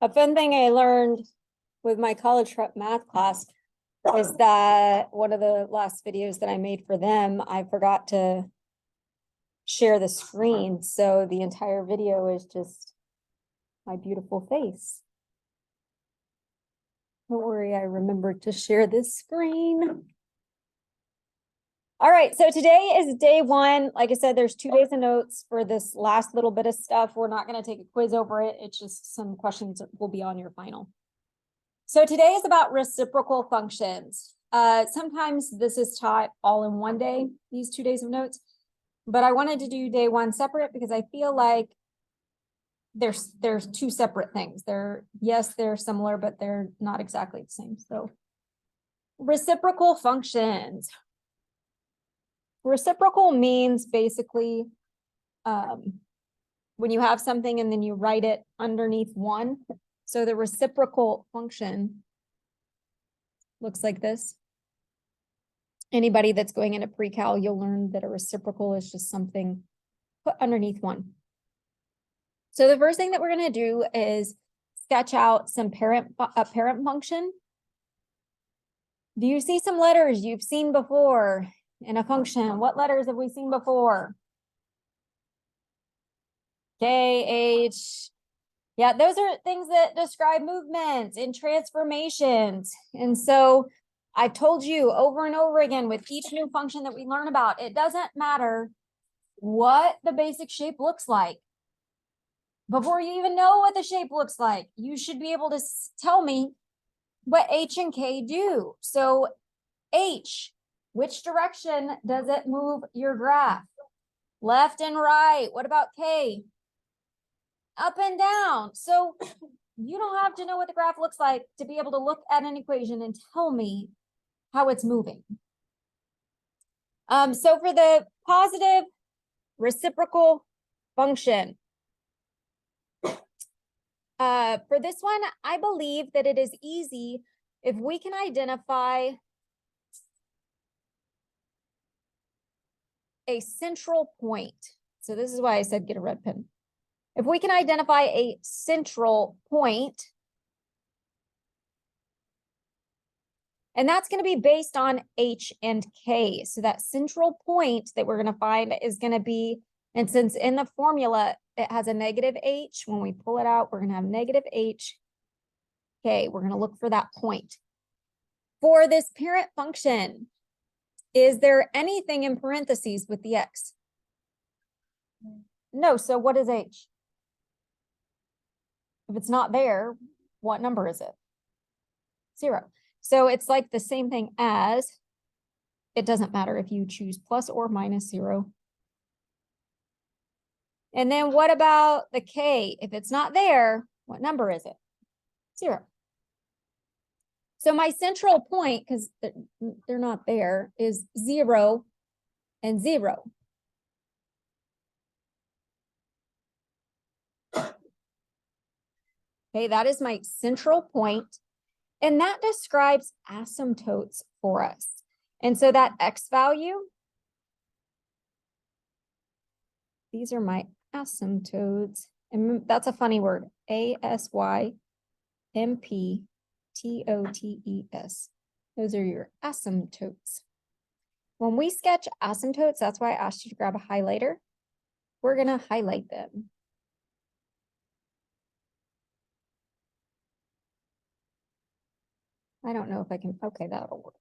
A fun thing I learned with my college prep math class is that one of the last videos that I made for them, I forgot to share the screen. So the entire video is just my beautiful face. Don't worry, I remembered to share this screen. All right, so today is day one. Like I said, there's 2 days of notes for this last little bit of stuff. We're not going to take a quiz over it. It's just some questions that will be on your final. So today is about reciprocal functions. Sometimes this is taught all in one day, these 2 days of notes, but I wanted to do day one separate because I feel like there's two separate things. They're similar, but they're not exactly the same. So reciprocal functions. Reciprocal means basically when you have something and then you write it underneath one. So the reciprocal function looks like this. Anybody that's going into pre-cal, you'll learn that a reciprocal is just something put underneath one. So the first thing that we're going to do is sketch out a parent function. Do you see some letters you've seen before in a function? What letters have we seen before? K, H. Yeah, those are things that describe movements and transformations. And so I told you over and over again with each new function that we learn about, it doesn't matter what the basic shape looks like. Before you even know what the shape looks like, you should be able to tell me what H and K do. So H, which direction does it move your graph? Left and right. What about K? Up and down. So you don't have to know what the graph looks like to be able to look at an equation and tell me how it's moving. So for the positive reciprocal function, for this one, I believe that it is easy if we can identify a central point. So this is why I said get a red pen. If we can identify a central point, and that's going to be based on H and K. So that central point that we're going to find is going to be, and since in the formula, it has a negative H, when we pull it out, we're going to have negative H. Okay, we're going to look for that point. For this parent function, is there anything in parentheses with the X? No, so what is H? If it's not there, what number is it? 0. So it's like the same thing as, it doesn't matter if you choose plus or minus 0. And then what about the K? If it's not there, what number is it? 0. So my central point, because they're not there, is 0 and 0. Okay, that is my central point. And that describes asymptotes for us. And so that X value, these are my asymptotes. And that's a funny word, asymptotes. Those are your asymptotes. When we sketch asymptotes, that's why I asked you to grab a highlighter. We're going to highlight them. I don't know if I can, okay, that'll work.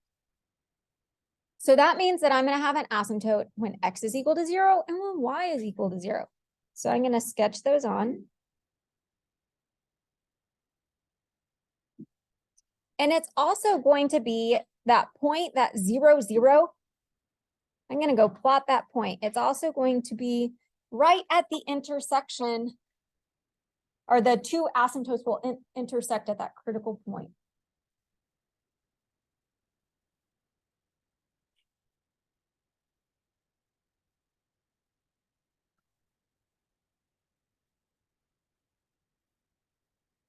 So that means that I'm going to have an asymptote when X is equal to 0 and when Y is equal to 0. So I'm going to sketch those on. And it's also going to be that point, that 0, 0. I'm going to go plot that point. It's also going to be right at the intersection, or the two asymptotes will intersect at that critical point.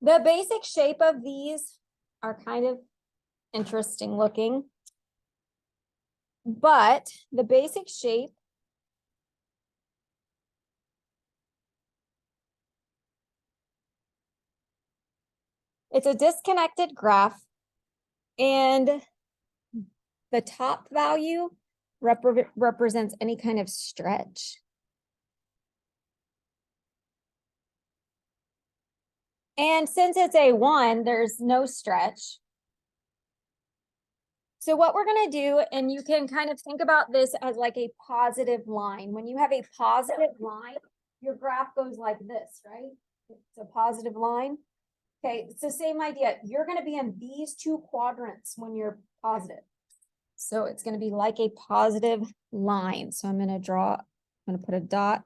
The basic shape of these are kind of interesting looking, but the basic shape It's a disconnected graph, and the top value represents any kind of stretch. And since it's a 1, there's no stretch. So what we're going to do, and you can kind of think about this as like a positive line. When you have a positive line, your graph goes like this, right? It's a positive line. Okay, it's the same idea. You're going to be in these two quadrants when you're positive. So it's going to be like a positive line. So I'm going to draw, I'm going to put a dot,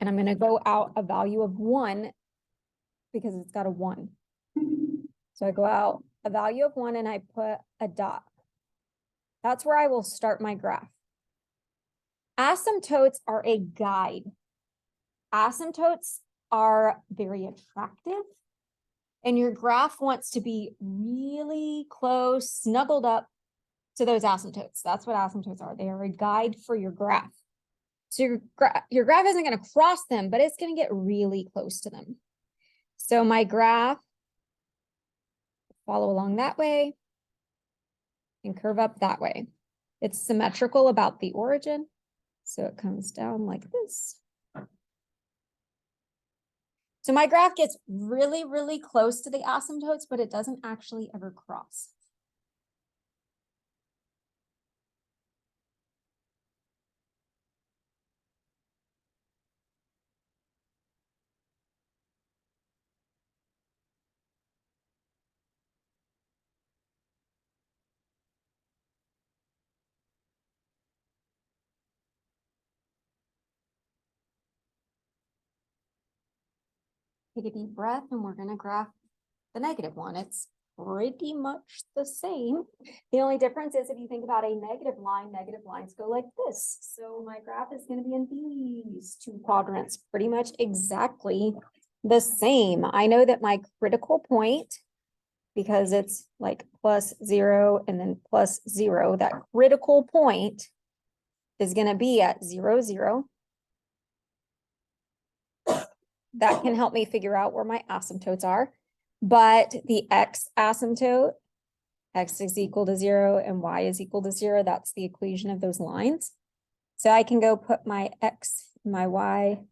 and I'm going to go out a value of 1 because it's got a 1. So I go out a value of 1 and I put a dot. That's where I will start my graph. Asymptotes are a guide. Asymptotes are very attractive, and your graph wants to be really close, snuggled up to those asymptotes. That's what asymptotes are. They are a guide for your graph. So your graph isn't going to cross them, but it's going to get really close to them. So my graph, follow along that way and curve up that way. It's symmetrical about the origin. So it comes down like this. So my graph gets really, really close to the asymptotes, but it doesn't actually ever cross. Take a deep breath, and we're going to graph the negative one. It's pretty much the same. The only difference is if you think about a negative lines go like this. So my graph is going to be in these two quadrants, pretty much exactly the same. I know that my critical point, because it's like +0 and then +0, that critical point is going to be at 0, 0. That can help me figure out where my asymptotes are. But the x asymptote, x is equal to 0 and y is equal to 0, that's the equation of those lines. So I can go put my x and my y.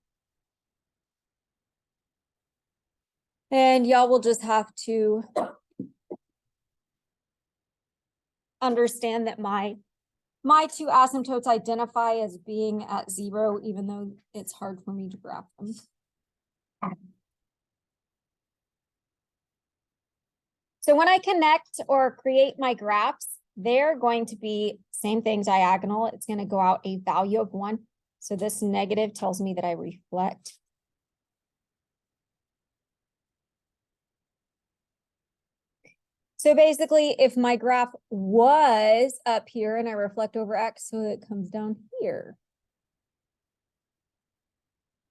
And y'all will just have to understand that my two asymptotes identify as being at 0, even though it's hard for me to graph them. So when I connect or create my graphs, they're going to be same thing, diagonal. It's going to go out a value of 1. So this negative tells me that I reflect. So basically, if my graph was up here and I reflect over x, so it comes down here.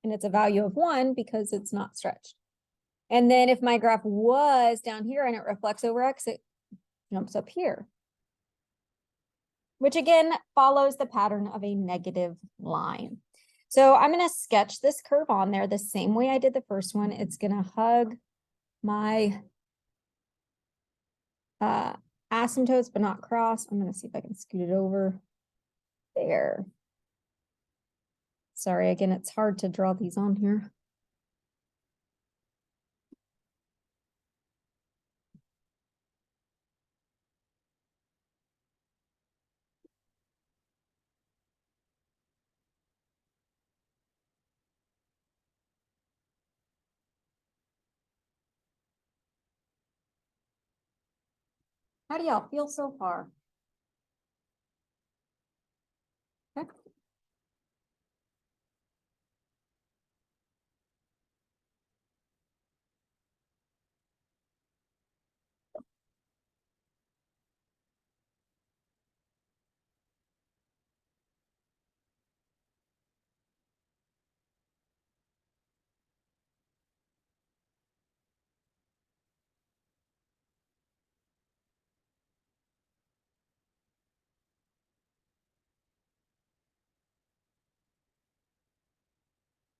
And it's a value of 1 because it's not stretched. And then if my graph was down here and it reflects over x, it jumps up here. Which again follows the pattern of a negative line. So I'm going to sketch this curve on there the same way I did the first one. It's going to hug my asymptotes, but not cross. I'm going to see if I can scoot it over there. Sorry, again, it's hard to draw these on here. How do y'all feel so far? Okay.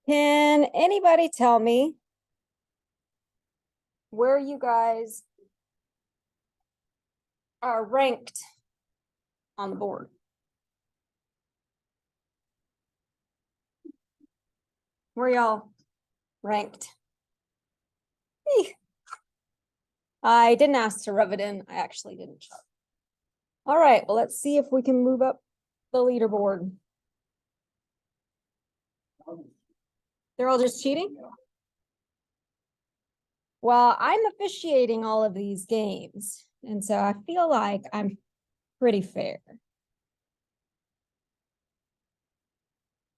Can anybody tell me where you guys are ranked on the board. Where y'all ranked? Eek. I didn't ask to rub it in. I actually didn't check. All right, well, let's see if we can move up the leaderboard. They're all just cheating? Well, I'm officiating all of these games, and so I feel like I'm pretty fair.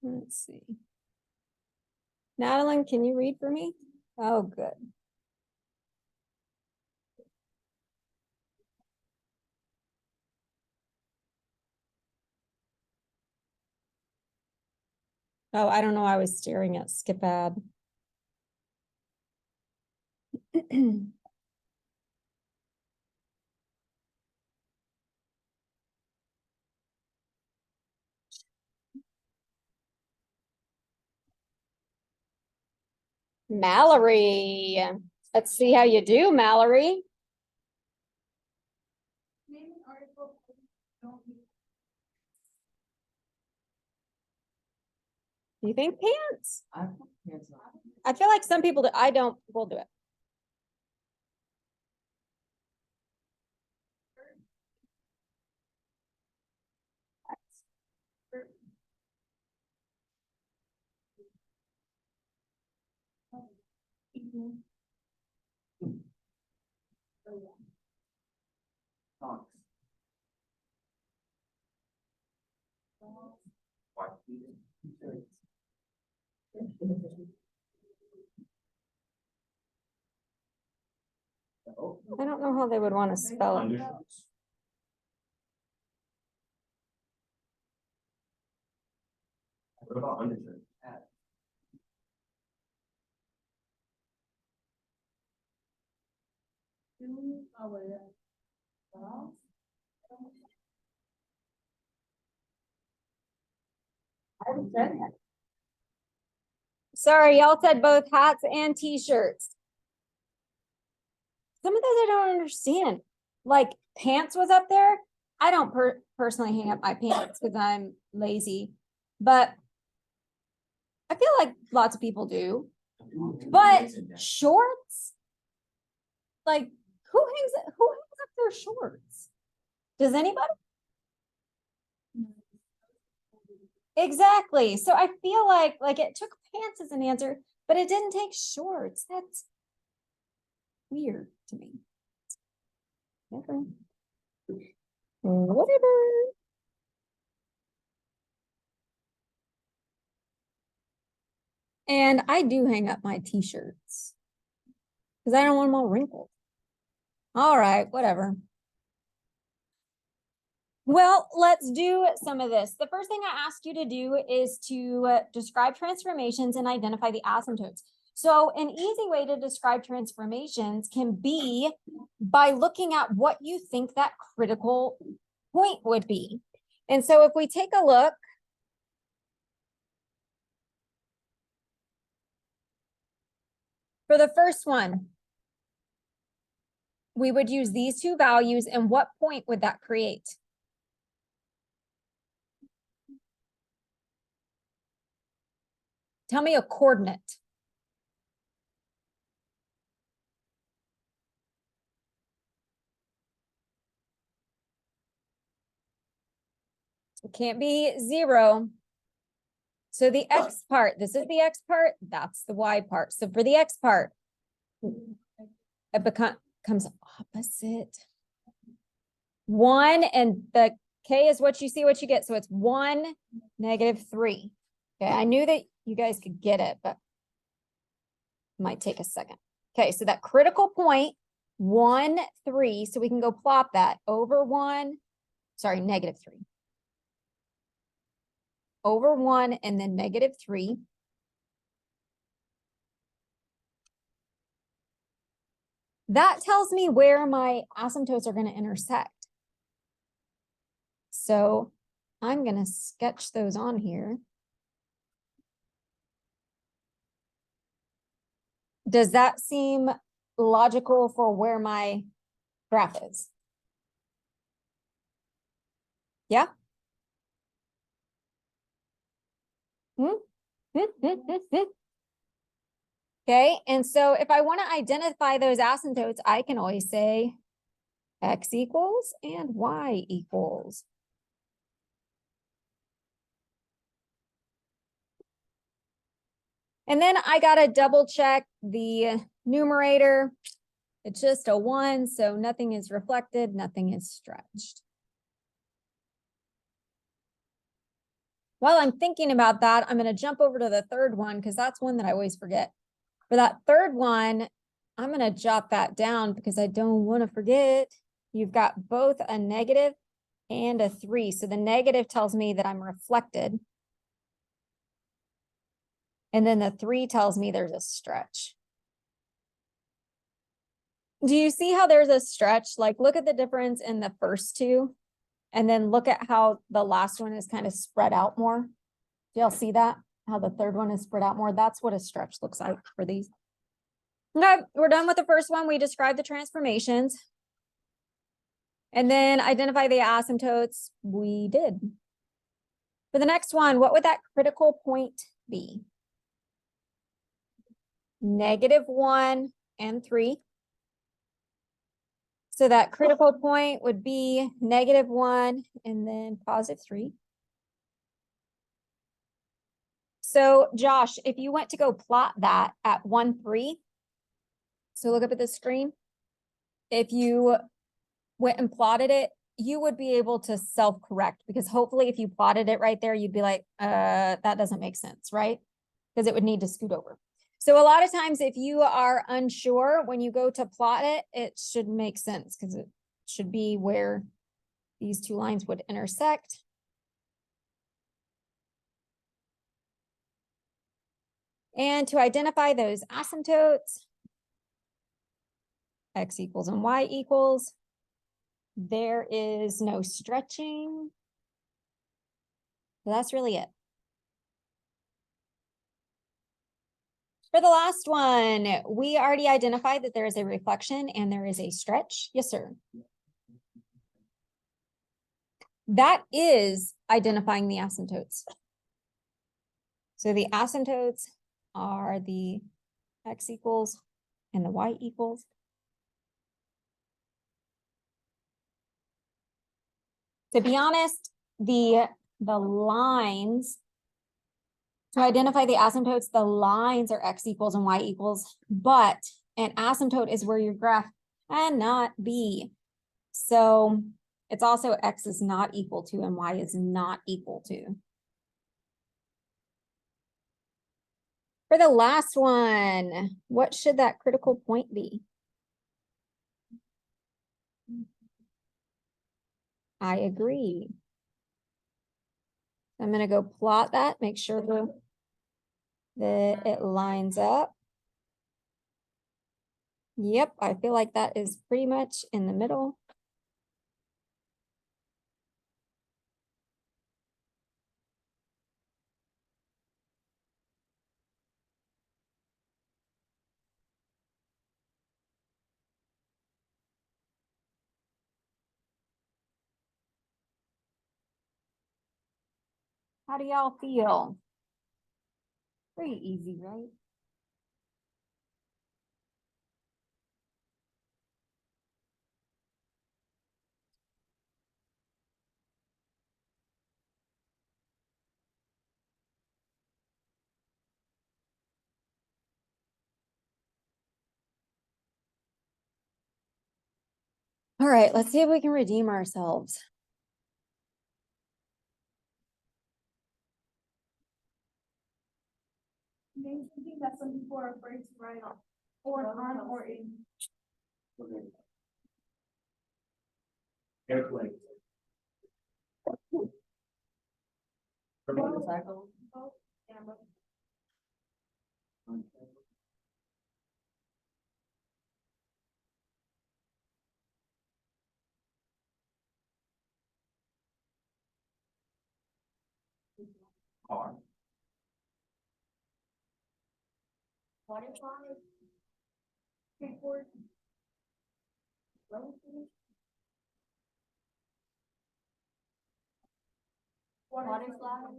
Let's see. Madeline, can you read for me? Oh, good. Oh, I don't know. I was staring at Skip Ad. Mallory. Let's see how you do, Mallory. You think pants? I feel like some people do. I don't. We'll do it. I don't know how they would want to spell it. What about undershirt? Sorry, y'all said both hats and t-shirts. Some of those I don't understand. Like pants was up there. I don't personally hang up my pants because I'm lazy, but I feel like lots of people do. But shorts? Like who hangs up their shorts? Does anybody? Exactly. So I feel like it took pants as an answer, but it didn't take shorts. That's weird to me. Okay. Whatever. And I do hang up my t-shirts because I don't want them all wrinkled. All right, whatever. Well, let's do some of this. The first thing I asked you to do is to describe transformations and identify the asymptotes. So an easy way to describe transformations can be by looking at what you think that critical point would be. And so if we take a look, for the first one, we would use these two values, and what point would that create? Tell me a coordinate. It can't be 0. So the X part, this is the X part, that's the Y part. So for the X part, it becomes opposite. 1, and the K is what you see, what you get. So it's 1, -3. Okay, I knew that you guys could get it, but it might take a second. Okay, so that critical point, 1, 3. So we can go plot that over 1, sorry, -3. Over 1 and then -3. That tells me where my asymptotes are going to intersect. So I'm going to sketch those on here. Does that seem logical for where my graph is. Yeah. Okay, and so if I want to identify those asymptotes, I can always say x equals and y equals. And then I got to double check the numerator. It's just a 1, so nothing is reflected, nothing is stretched. While I'm thinking about that, I'm going to jump over to the third one because that's one that I always forget. For that third one, I'm going to jot that down because I don't want to forget. You've got both a negative and a 3. So the negative tells me that I'm reflected. And then the 3 tells me there's a stretch. Do you see how there's a stretch? Like, look at the difference in the first two, and then look at how the last one is kind of spread out more. Do y'all see that? How the third one is spread out more? That's what a stretch looks like for these. Okay, we're done with the first one. We described the transformations. And then identify the asymptotes. We did. For the next one, what would that critical point be? -1 and 3. So that critical point would be -1 and then +3. So Josh, if you went to go plot that at 1, 3, so look up at the screen. If you went and plotted it, you would be able to self-correct, because hopefully if you plotted it right there, you'd be like, that doesn't make sense, right? Because it would need to scoot over. So a lot of times if you are unsure, when you go to plot it, it should make sense because it should be where these two lines would intersect. And to identify those asymptotes, x equals and y equals, there is no stretching. So that's really it. For the last one, we already identified that there is a reflection and there is a stretch. Yes, sir. That is identifying the asymptotes. So the asymptotes are the x equals and the y equals. To be honest, the lines, to identify the asymptotes, the lines are x equals and y equals, but an asymptote is where your graph cannot be. So it's also x is not equal to and y is not equal to. For the last one, what should that critical point be? I agree. I'm going to go plot that, make sure that it lines up. Yep, I feel like that is pretty much in the middle. How do y'all feel? Pretty easy, right? All right, let's see if we can redeem ourselves. Maybe something that some people are afraid to write on, or on, or in. Airplane. Motorcycle. Camera. Car. Water slide. Skateboard. Water slide.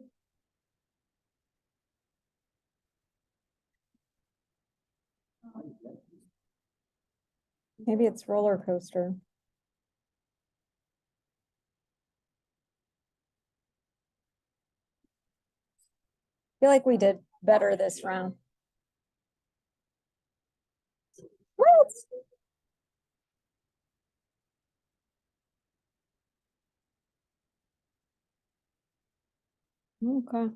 Maybe it's roller coaster. Feel like we did better this round. What? Okay.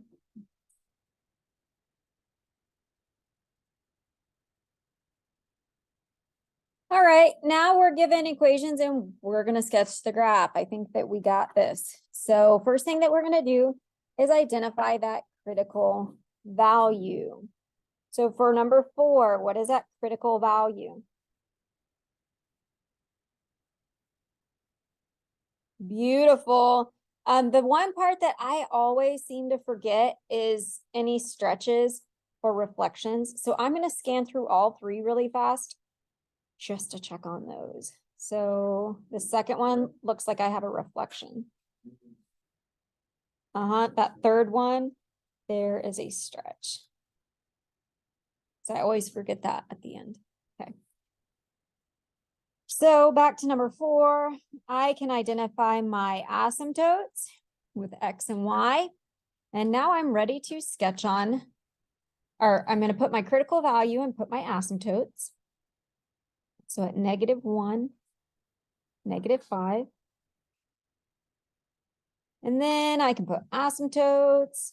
All right, now we're given equations and we're gonna sketch the graph. I think that we got this. So first thing that we're gonna do is identify that critical value. So for number 4, what is that critical value? Beautiful. The one part that I always seem to forget is any stretches or reflections. So I'm going to scan through all 3 really fast just to check on those. So the second one looks like I have a reflection. That third one, there is a stretch. So I always forget that at the end. Okay. So back to number 4, I can identify my asymptotes with X and Y. And now I'm ready to sketch on, or I'm going to put my critical value and put my asymptotes. So at -1, -5. And then I can put asymptotes.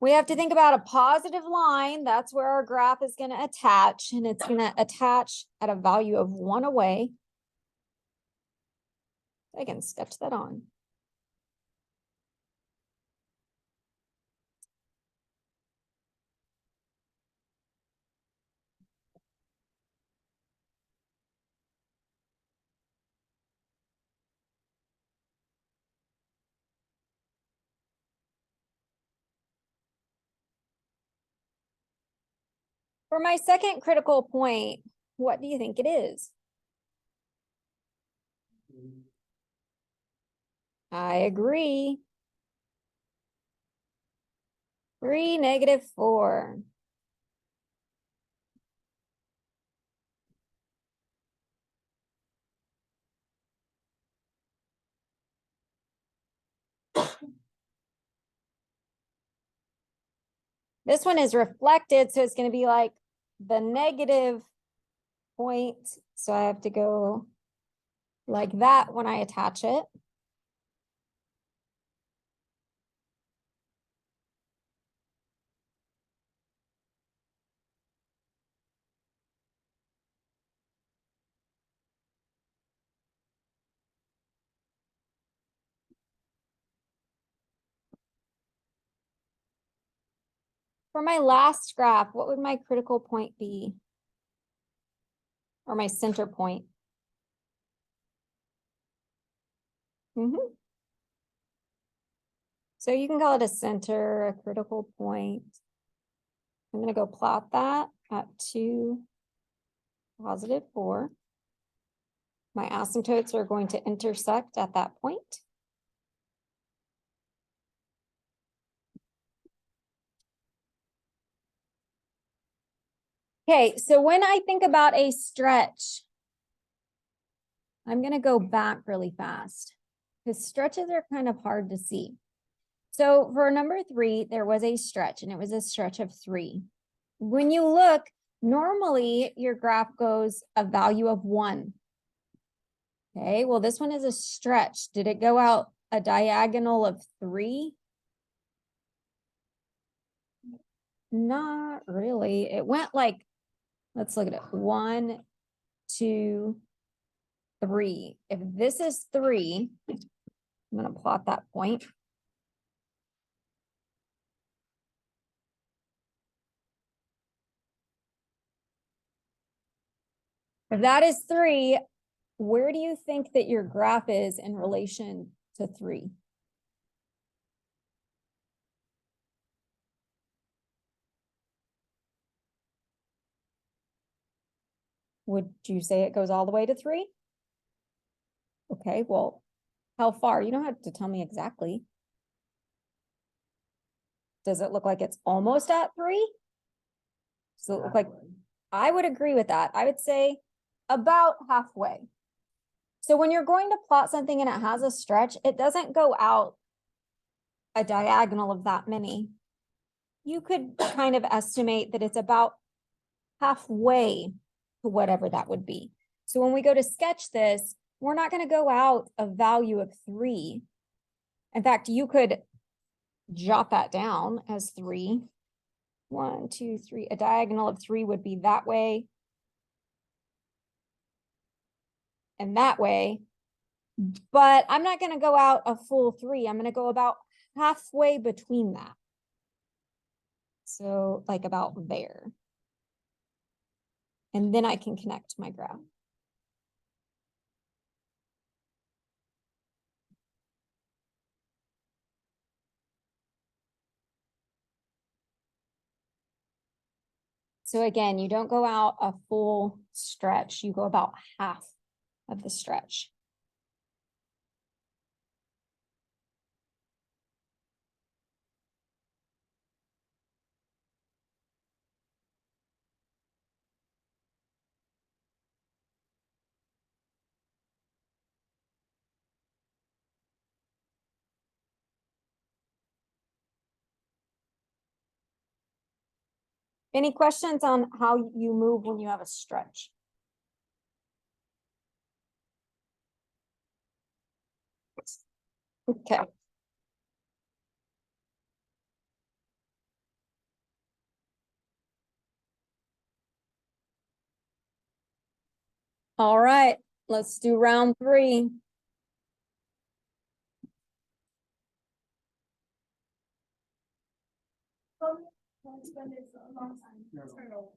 We have to think about a positive line. That's where our graph is going to attach, and it's going to attach at a value of 1 away. I can sketch that on. For my second critical point, what do you think it is? I agree. 3, -4. This one is reflected, so it's going to be like the negative point. So I have to go like that when I attach it. For my last graph, what would my critical point be? Or my center point? So you can call it a center, a critical point. I'm going to go plot that at 2, +4. My asymptotes are going to intersect at that point. Okay, so when I think about a stretch, I'm going to go back really fast because stretches are kind of hard to see. So for number 3, there was a stretch, and it was a stretch of 3. When you look, normally your graph goes a value of 1. Okay, well, this one is a stretch. Did it go out a diagonal of 3? Not really. It went like, let's look at it. 1, 2, 3. If this is 3, I'm going to plot that point. If that is 3, where do you think that your graph is in relation to 3? Would you say it goes all the way to 3? Okay, well, how far? You don't have to tell me exactly. Does it look like it's almost at 3? Does it look like, I would agree with that. I would say about halfway. So when you're going to plot something and it has a stretch, it doesn't go out a diagonal of that many. You could kind of estimate that it's about halfway to whatever that would be. So when we go to sketch this, we're not going to go out a value of 3. In fact, you could jot that down as 3. 1, 2, 3. A diagonal of 3 would be that way and that way. But I'm not going to go out a full 3. I'm going to go about halfway between that. So like about there. And then I can connect my graph. So again, you don't go out a full stretch, you go about half of the stretch. Any questions on how you move when you have a stretch? Okay. All right, let's do round 3. It's been a long time. Turtle.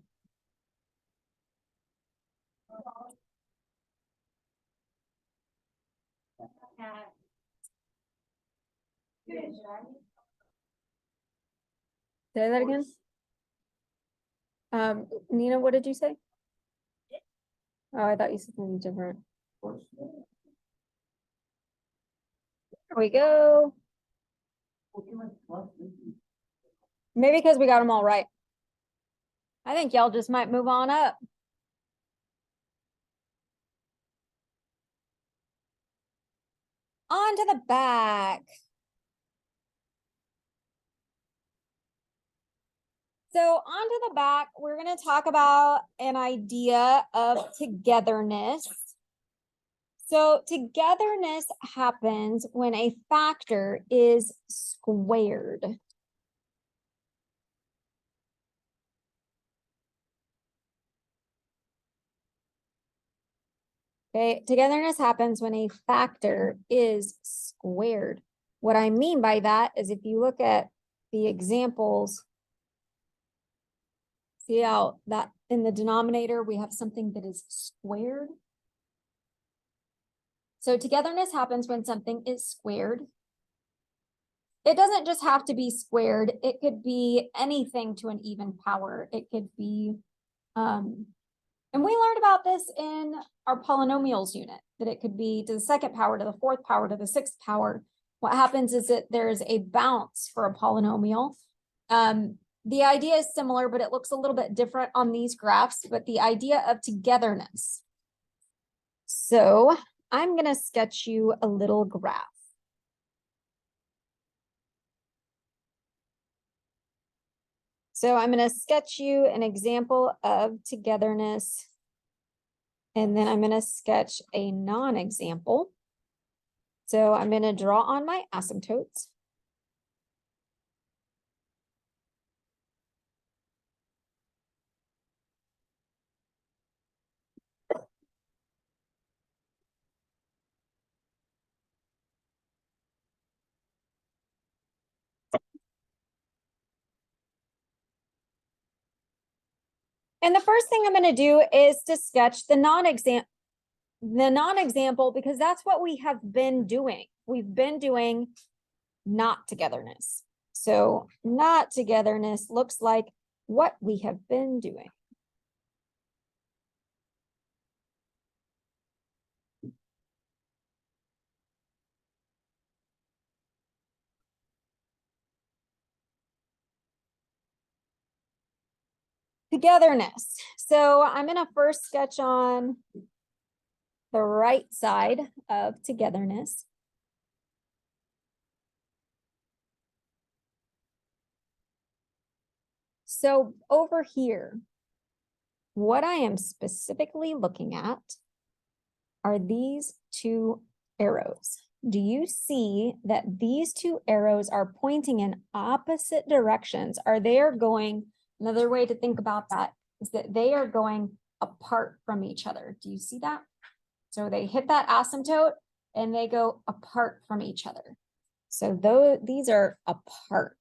Say that again. Nina, what did you say? Oh, I thought you said something different. Here we go. Maybe because we got them all right. I think y'all just might move on up. On to the back. So onto the back, we're going to talk about an idea of togetherness. So togetherness happens when a factor is squared. Okay, togetherness happens when a factor is squared. What I mean by that is if you look at the examples, see how that in the denominator we have something that is squared. So togetherness happens when something is squared. It doesn't just have to be squared. It could be anything to an even power. It could be, and we learned about this in our polynomials unit, that it could be to the 2nd power, to the 4th power, to the 6th power. What happens is that there's a bounce for a polynomial. The idea is similar, but it looks a little bit different on these graphs, but the idea of togetherness. So I'm going to sketch you a little graph. So I'm going to sketch you an example of togetherness, and then I'm going to sketch a non-example. So I'm going to draw on my asymptotes. And the first thing I'm going to do is to sketch the non-example. the non-example because that's what we have been doing. We've been doing not togetherness. So not togetherness looks like what we have been doing. Togetherness. So I'm going to first sketch on the right side of togetherness. So over here, what I am specifically looking at are these two arrows. Do you see that these two arrows are pointing in opposite directions? Another way to think about that is that they are going apart from each other. Do you see that? So they hit that asymptote and they go apart from each other. So these are apart.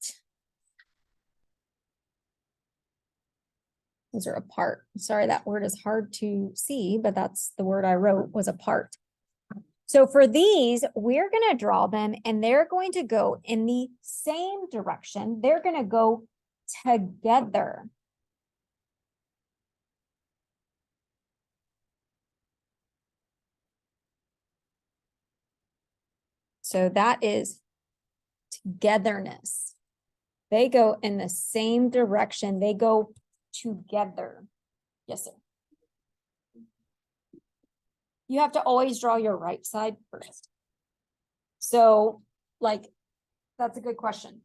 Those are apart. Sorry, that word is hard to see, but that's the word I wrote was apart. So for these, we're going to draw them and they're going to go in the same direction. They're going to go together. So that is togetherness. They go in the same direction. They go together. Yes, sir. You have to always draw your right side first. So like, that's a good question.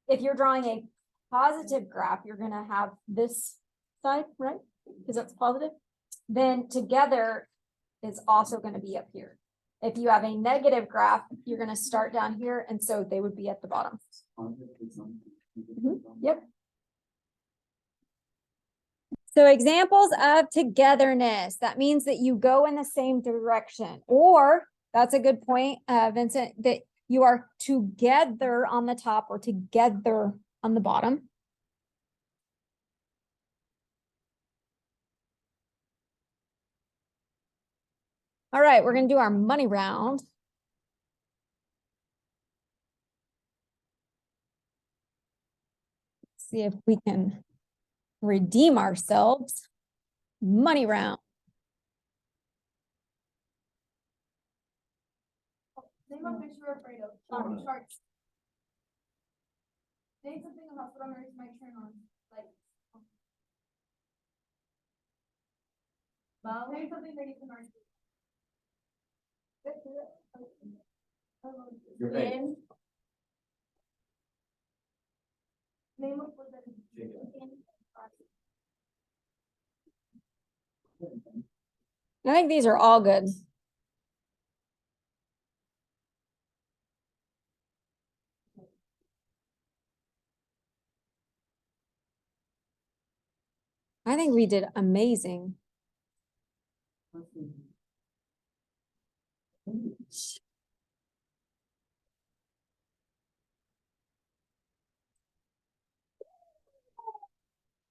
If you're drawing a positive graph, you're going to have this side, right? Because that's positive. Then together is also going to be up here. If you have a negative graph, you're going to start down here. And so they would be at the bottom. Yep. So examples of togetherness, that means that you go in the same direction, or that's a good point, Vincent, that you are together on the top or together on the bottom. All right, we're going to do our money round. See if we can redeem ourselves. Money round. Name a fish you're afraid of. Sharks. Name something a hospital nurse might turn on. Like. Name something that you can argue. Your face. Name a food that is. I think these are all good. I think we did amazing.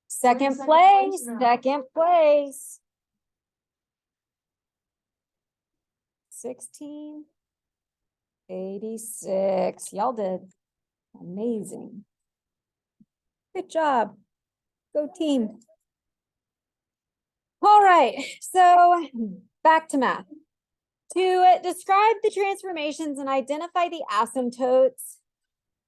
Second place, second place. 1686. Y'all did amazing. Good job. Go team. All right, so back to math. To describe the transformations and identify the asymptotes,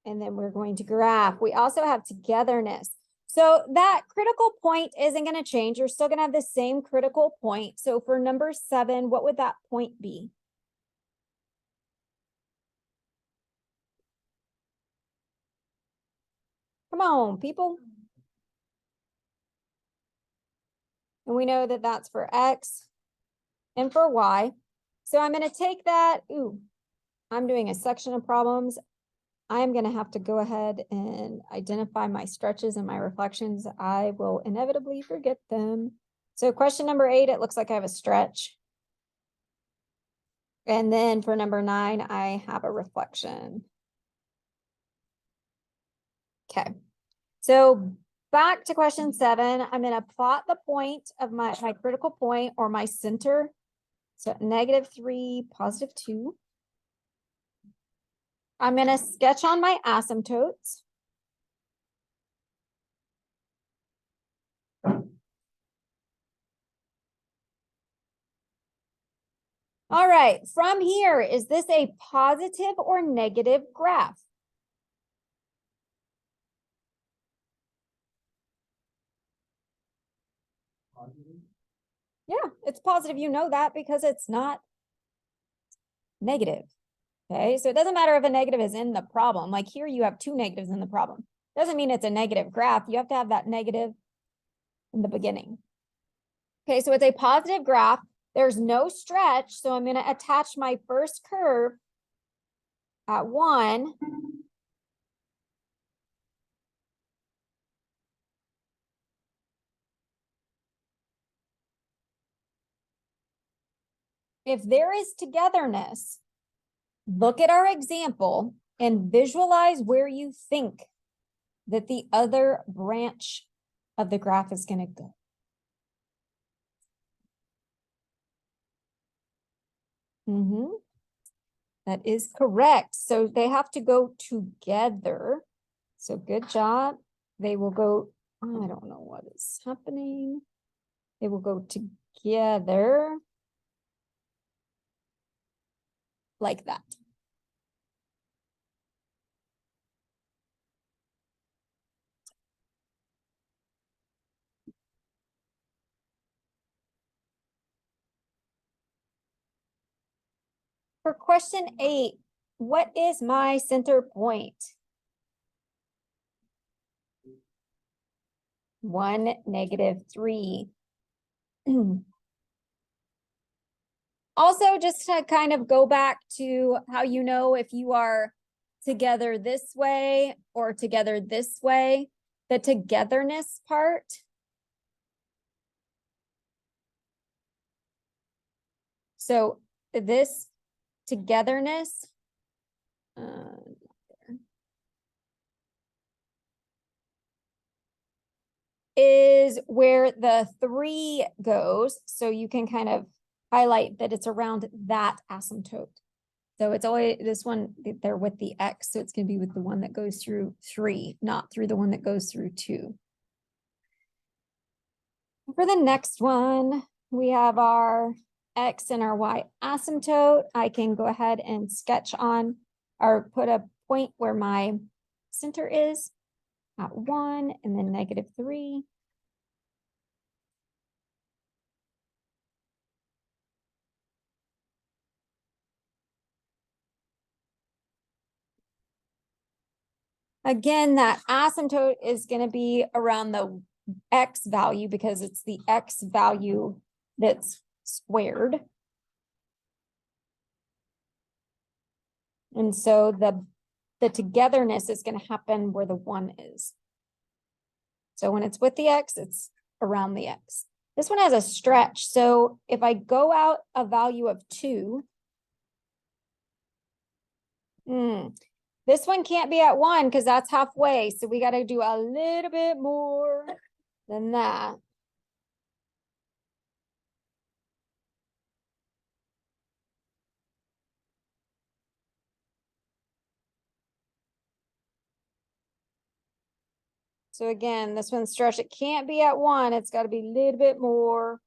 and then we're going to graph. We also have togetherness. So that critical point isn't going to change. You're still going to have the same critical point. So for number 7, what would that point be? Come on, people. And we know that that's for X and for Y. So I'm going to take that. Ooh, I'm doing a section of problems. I'm going to have to go ahead and identify my stretches and my reflections. I will inevitably forget them. So question number 8, it looks like I have a stretch. And then for number 9, I have a reflection. Okay. So back to question 7, I'm going to plot the point of my critical point or my center So -3, +2. I'm gonna sketch on my asymptotes. All right, from here, is this a positive or negative graph? Yeah, it's positive. You know that because it's not negative. Okay, so it doesn't matter if a negative is in the problem. Like here, you have 2 negatives in the problem. Doesn't mean it's a negative graph. You have to have that negative in the beginning. Okay, so it's a positive graph. There's no stretch, so I'm going to attach my first curve at 1. If there is togetherness, look at our example and visualize where you think that the other branch of the graph is going to go. That is correct. So they have to go together. So good job. They will go, I don't know what is happening. They will go together like that. For question 8, what is my center point? 1, -3. Also, just to kind of go back to how you know if you are together this way or together this way, the togetherness part. So this togetherness is where the 3 goes. So you can kind of highlight that it's around that asymptote. So it's always this one there with the X. So it's going to be with the one that goes through 3, not through the one that goes through 2. For the next one, we have our X and our Y asymptote. I can go ahead and sketch on or put a point where my center is at 1 and then -3. Again, that asymptote is going to be around the X value because it's the X value that's squared. And so the togetherness is going to happen where the 1 is. So when it's with the X, it's around the X. This one has a stretch. So if I go out a value of 2, this one can't be at 1 because that's halfway. So we got to do a little bit more than that. So again, this one's stretched. It can't be at 1. It's got to be a little bit more.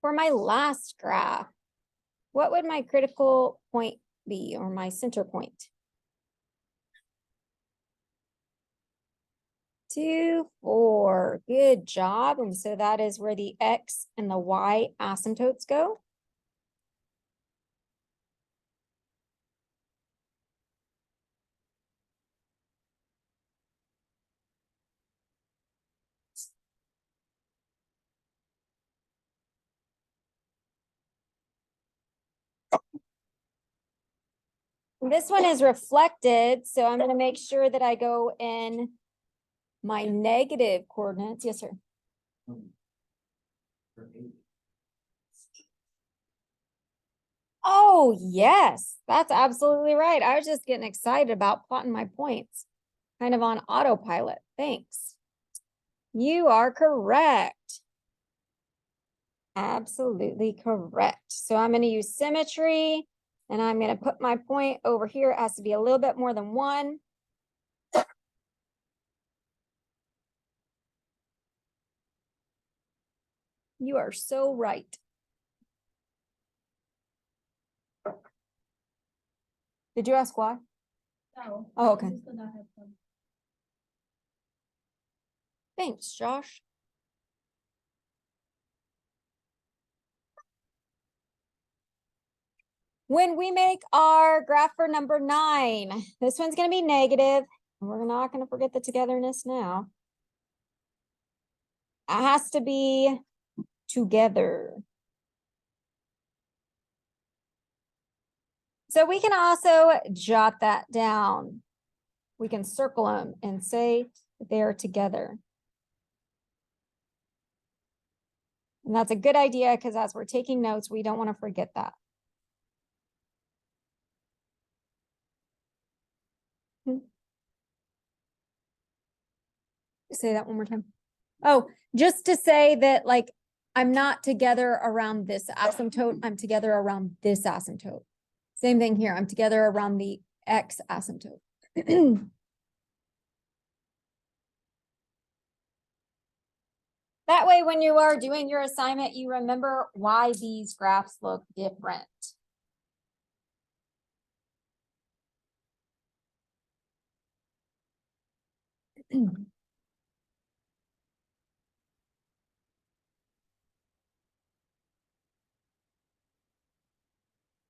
For my last graph, what would my critical point be or my center point? 2, 4. Good job. And so that is where the X and the Y asymptotes go. This one is reflected, so I'm going to make sure that I go in my negative coordinates, yes, sir. For 8. Oh, yes, that's absolutely right. I was just getting excited about plotting my points. Kind of on autopilot. Thanks. You are correct. Absolutely correct. So I'm going to use symmetry and I'm going to put my point over here. It has to be a little bit more than 1. You are so right. Did you ask why? No. Oh, okay. I'm just gonna have some. Thanks, Josh. When we make our graph for number 9, this one's going to be negative. We're not going to forget the togetherness now. It has to be together. So we can also jot that down. We can circle them and say they're together. And that's a good idea because as we're taking notes, we don't want to forget that. Say that one more time. Oh, just to say that like, I'm not together around this asymptote. I'm together around this asymptote. Same thing here. I'm together around the X asymptote. That way, when you are doing your assignment, you remember why these graphs look different.